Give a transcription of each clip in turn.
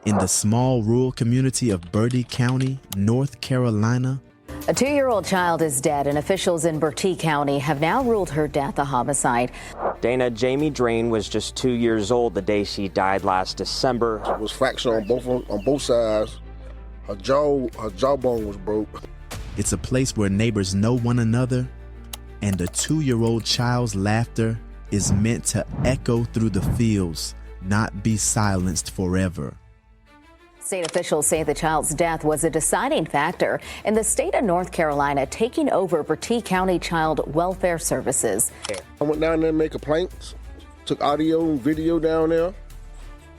In the small rural community of Bertie County, North Carolina, a 2-year-old child is dead, and officials in Bertie County have now ruled her death a homicide. Dana Jamie Drain was just 2 years old the day she died last December. It was fractured on both sides. Her jawbone was broke. It's a place where neighbors know one another, and a 2-year-old child's laughter is meant to echo through the fields, not be silenced forever. State officials say the child's death was a deciding factor in the state of North Carolina taking over Bertie County Child Welfare Services. I went down there and made complaints, took audio and video down there.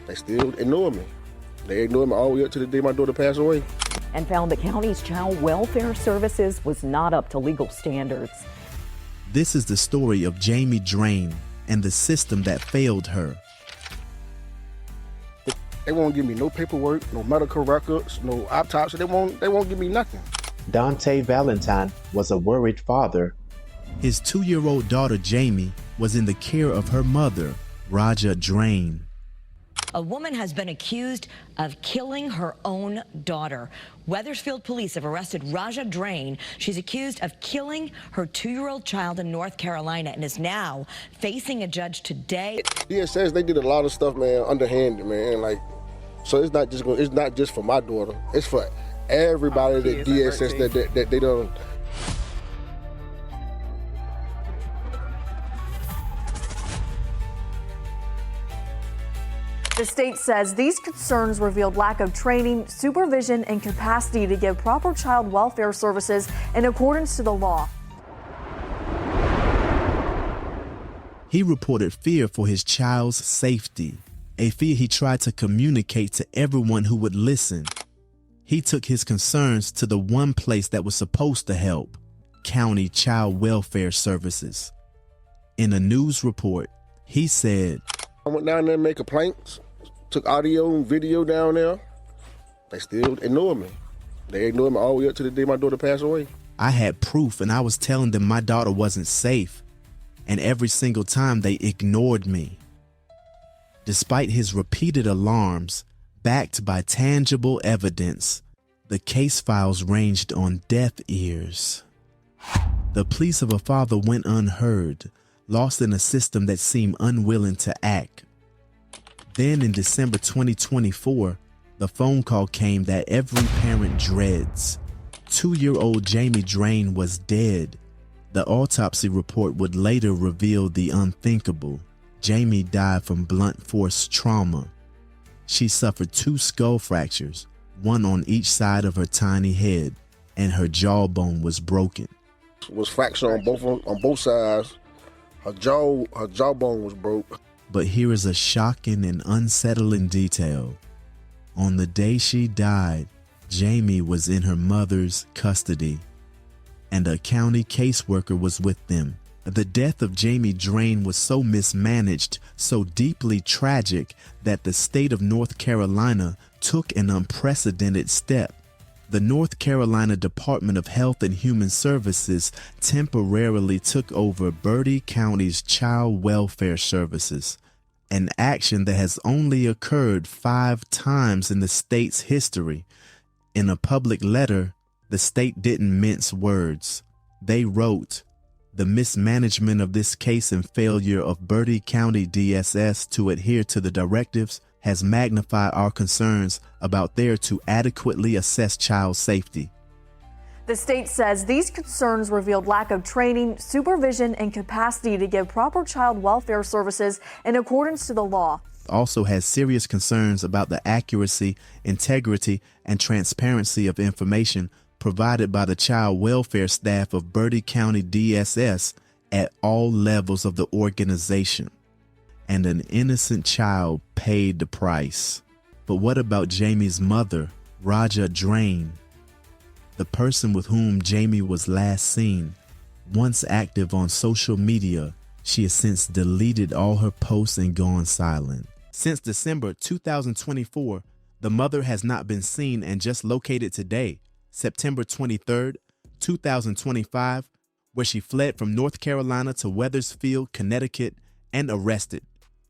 They still ignore me. They ignored me all the way up to the day my daughter passed away. And found the county's child welfare services was not up to legal standards. This is the story of Jamie Drain and the system that failed her. They won't give me no paperwork, no medical records, no autopsy. They won't give me nothing. Dante Valentine was a worried father. His 2-year-old daughter Jamie was in the care of her mother, Raja Drain. A woman has been accused of killing her own daughter. Weathersfield police have arrested Raja Drain. She's accused of killing her 2-year-old child in North Carolina and is now facing a judge today. DSS, they did a lot of stuff, man, underhanded, man. So it's not just for my daughter. It's for everybody that DSS that they don't. The state says these concerns revealed lack of training, supervision, and capacity to give proper child welfare services in accordance to the law. He reported fear for his child's safety, a fear he tried to communicate to everyone who would listen. He took his concerns to the one place that was supposed to help, County Child Welfare Services. In a news report, he said, I went down there and made complaints, took audio and video down there. They still ignore me. They ignored me all the way up to the day my daughter passed away. I had proof, and I was telling them my daughter wasn't safe. And every single time they ignored me. Despite his repeated alarms, backed by tangible evidence, the case files ranged on deaf ears. The pleas of a father went unheard, lost in a system that seemed unwilling to act. Then in December 2024, the phone call came that every parent dreads. 2-year-old Jamie Drain was dead. The autopsy report would later reveal the unthinkable. Jamie died from blunt force trauma. She suffered 2 skull fractures, one on each side of her tiny head, and her jawbone was broken. It was fractured on both sides. Her jawbone was broke. But here is a shocking and unsettling detail. On the day she died, Jamie was in her mother's custody, and a county caseworker was with them. The death of Jamie Drain was so mismanaged, so deeply tragic, that the state of North Carolina took an unprecedented step. The North Carolina Department of Health and Human Services temporarily took over Bertie County's Child Welfare Services, an action that has only occurred 5 times in the state's history. In a public letter, the state didn't mince words. They wrote, "The mismanagement of this case and failure of Bertie County DSS to adhere to the directives has magnified our concerns about there to adequately assess child safety." The state says these concerns revealed lack of training, supervision, and capacity to give proper child welfare services in accordance to the law. Also has serious concerns about the accuracy, integrity, and transparency of information provided by the child welfare staff of Bertie County DSS at all levels of the organization. And an innocent child paid the price. But what about Jamie's mother, Raja Drain? The person with whom Jamie was last seen. Once active on social media, she has since deleted all her posts and gone silent. Since December 2024, the mother has not been seen, and just located today, September 23rd, 2025, where she fled from North Carolina to Weathersfield, Connecticut, and arrested.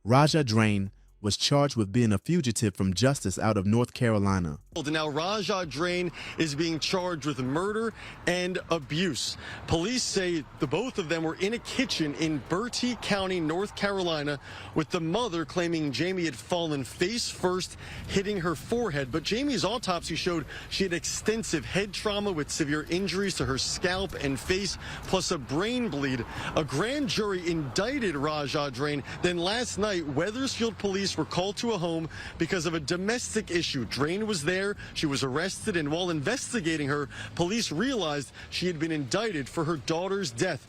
Raja Drain was charged with being a fugitive from justice out of North Carolina. Now Raja Drain is being charged with murder and abuse. Police say the both of them were in a kitchen in Bertie County, North Carolina, with the mother claiming Jamie had fallen face first, hitting her forehead. But Jamie's autopsy showed she had extensive head trauma with severe injuries to her scalp and face, plus a brain bleed. A grand jury indicted Raja Drain. Then last night, Wethersfield police were called to a home because of a domestic issue. Drain was there. She was arrested, and while investigating her, police realized she had been indicted for her daughter's death.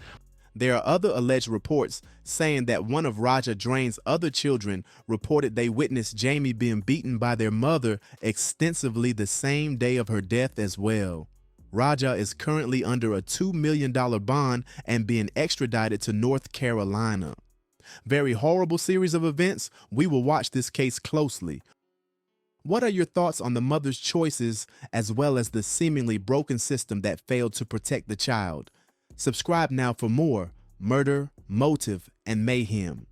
There are other alleged reports saying that one of Raja Drain's other children reported they witnessed Jamie being beaten by their mother extensively the same day of her death as well. Raja is currently under a $2 million bond and being extradited to North Carolina. Very horrible series of events. We will watch this case closely. What are your thoughts on the mother's choices as well as the seemingly broken system that failed to protect the child? Subscribe now for more murder, motive, and mayhem.